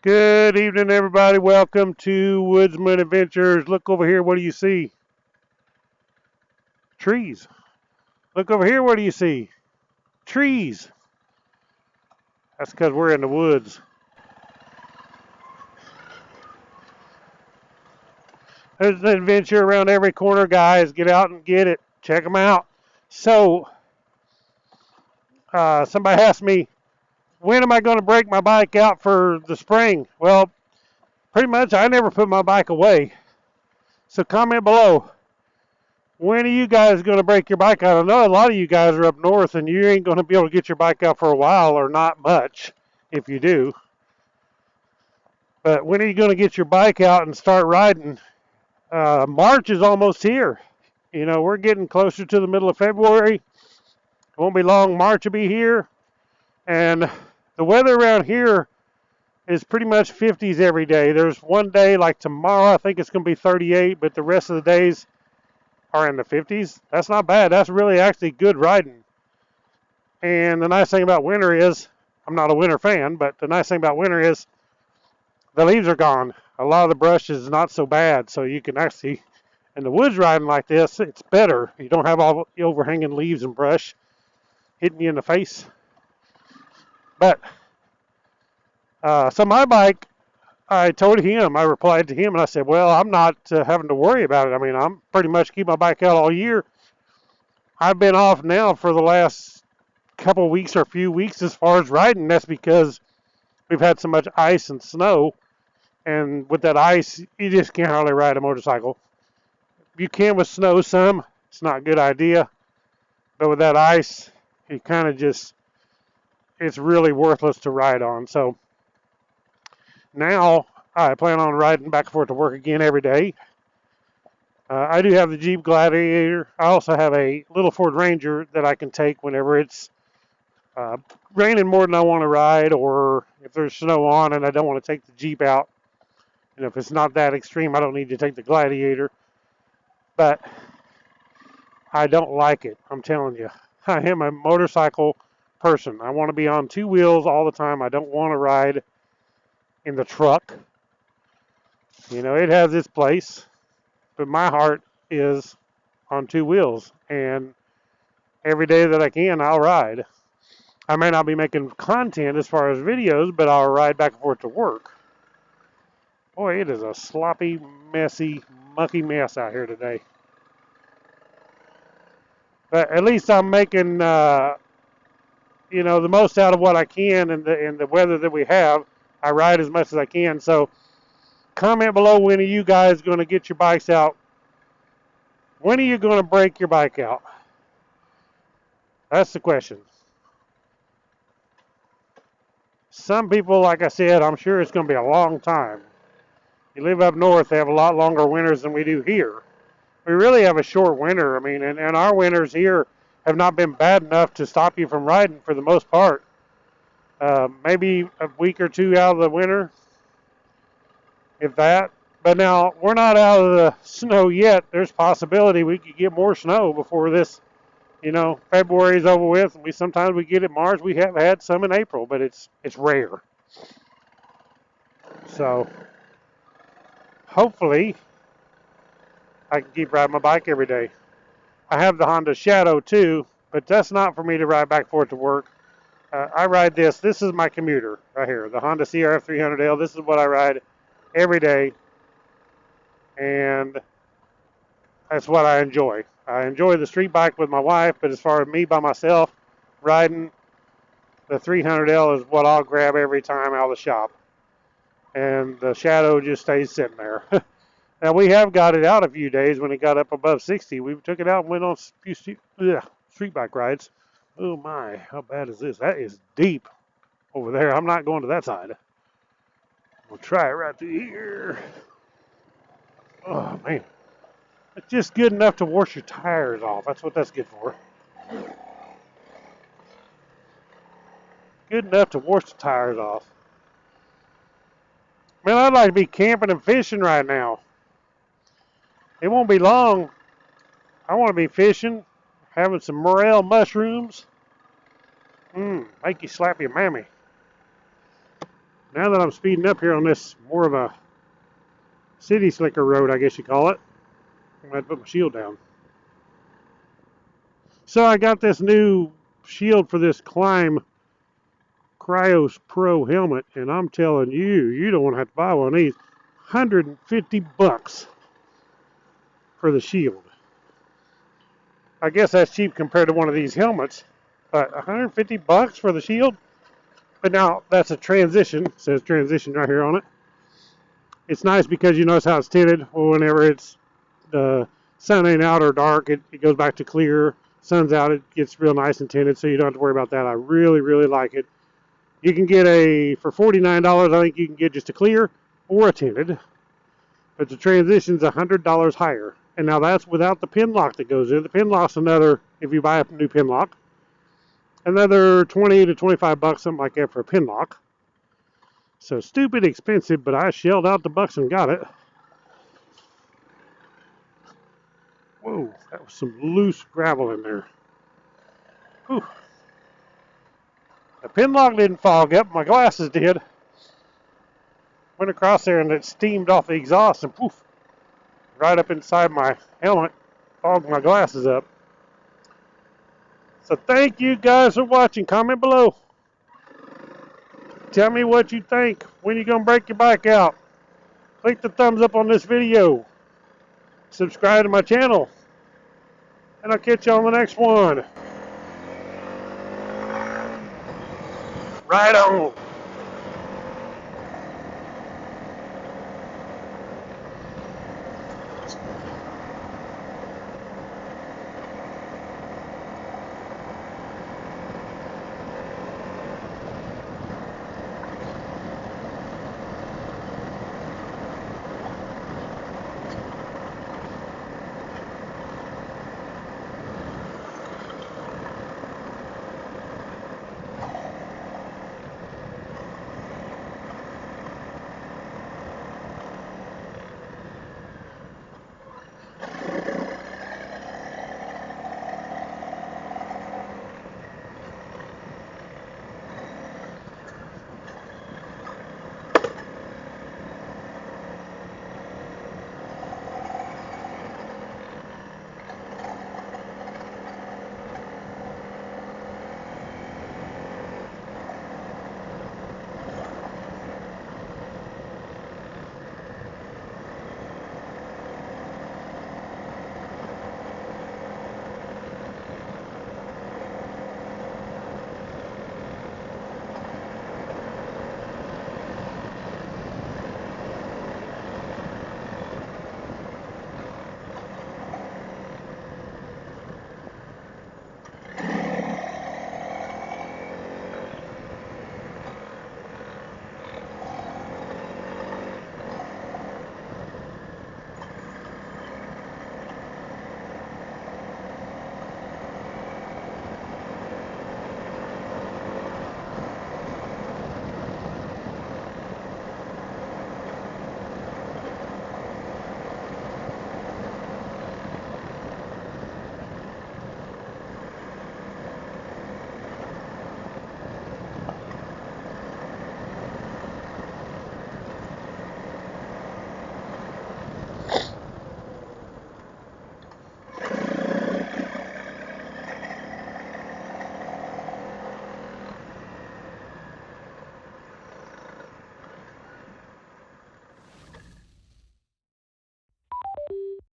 Good evening, everybody. Welcome to Woodzman Adventures. Look over here. What do you see? Trees. Look over here. What do you see? Trees. That's because we're in the woods. There's an adventure around every corner, guys. Get out and get it. Check them out. So, somebody asked me, when am I going to break my bike out for the spring? Well, pretty much I never put my bike away. So comment below. When are you guys going to break your bike out? I know a lot of you guys are up north and you ain't going to be able to get your bike out for a while, or not much if you do. But when are you going to get your bike out and start riding? March is almost here. You know, we're getting closer to the middle of February. It won't be long. March will be here. And the weather around here is pretty much 50s every day. There's one day like tomorrow, I think it's going to be 38, but the rest of the days are in the 50s. That's not bad. That's really actually good riding. And the nice thing about winter is, I'm not a winter fan, but the nice thing about winter is the leaves are gone. A lot of the brush is not so bad, so you can actually, in the woods riding like this, it's better. You don't have all the overhanging leaves and brush hitting you in the face. But, so my bike, I replied to him, and I said, well, I'm not having to worry about it. I mean, I'm pretty much keep my bike out all year. I've been off now for the last couple weeks or few weeks as far as riding. That's because we've had so much ice and snow, and with that ice, you just can't hardly ride a motorcycle. You can with snow some. It's not a good idea. But with that ice, you kind of just, it's really worthless to ride on. So now I plan on riding back and forth to work again every day. I do have the Jeep Gladiator. I also have a little Ford Ranger that I can take whenever it's raining more than I want to ride, or if there's snow on and I don't want to take the Jeep out. And if it's not that extreme, I don't need to take the Gladiator. But I don't like it. I'm telling you. I am a motorcycle person. I want to be on two wheels all the time. I don't want to ride in the truck. You know, it has its place, but my heart is on two wheels, and every day that I can, I'll ride. I may not be making content as far as videos, but I'll ride back and forth to work. Boy, it is a sloppy, messy, mucky mess out here today. But at least I'm making, the most out of what I can in the weather that we have. I ride as much as I can. So comment below, when are you guys going to get your bikes out? When are you going to break your bike out? That's the question. Some people, like I said, I'm sure it's going to be a long time. You live up north, they have a lot longer winters than we do here. We really have a short winter. I mean, and our winters here have not been bad enough to stop you from riding for the most part. Maybe a week or two out of the winter, if that. But now, we're not out of the snow yet. There's possibility we could get more snow before this, February is over with. Sometimes we get it in March. We have had some in April, but it's rare. So, hopefully, I can keep riding my bike every day. I have the Honda Shadow too, but that's not for me to ride back and forth to work. I ride this. This is my commuter right here, the Honda CRF300L. This is what I ride every day, and that's what I enjoy. I enjoy the street bike with my wife, but as far as me by myself riding, the 300L is what I'll grab every time out of the shop. And the Shadow just stays sitting there. Now, we have got it out a few days when it got up above 60. We took it out and went on a few street bike rides. Oh, my. How bad is this? That is deep over there. I'm not going to that side. We'll try it right through here. Oh, man. It's just good enough to wash your tires off. That's what that's good for. Good enough to wash the tires off. Man, I'd like to be camping and fishing right now. It won't be long. I want to be fishing, having some morel mushrooms. Make you slap your mammy. Now that I'm speeding up here on this more of a city slicker road, I guess you call it, I'm going to put my shield down. So I got this new shield for this Climb Cryos Pro helmet, and I'm telling you, you don't want to have to buy one of these. 150 bucks for the shield. I guess that's cheap compared to one of these helmets, but 150 bucks for the shield? But now that's a transition. It says transition right here on it. It's nice because you notice how it's tinted. Well, whenever it's the sun ain't out or dark, it goes back to clear. Sun's out, it gets real nice and tinted, so you don't have to worry about that. I really, really like it. You can get for $49, I think you can get just a clear or a tinted. But the transition's $100 higher. And now that's without the pin lock that goes in. The pin lock's another, if you buy a new pin lock, another 20 to 25 bucks, something like that for a pin lock. So stupid expensive, but I shelled out the bucks and got it. Whoa, that was some loose gravel in there. Whew. The pin lock didn't fog up, my glasses did. Went across there and it steamed off the exhaust and poof, right up inside my helmet, fogged my glasses up. So thank you guys for watching. Comment below. Tell me what you think. When you gonna break your bike out? Click the thumbs up on this video. Subscribe to my channel. And I'll catch you on the next one. Right on.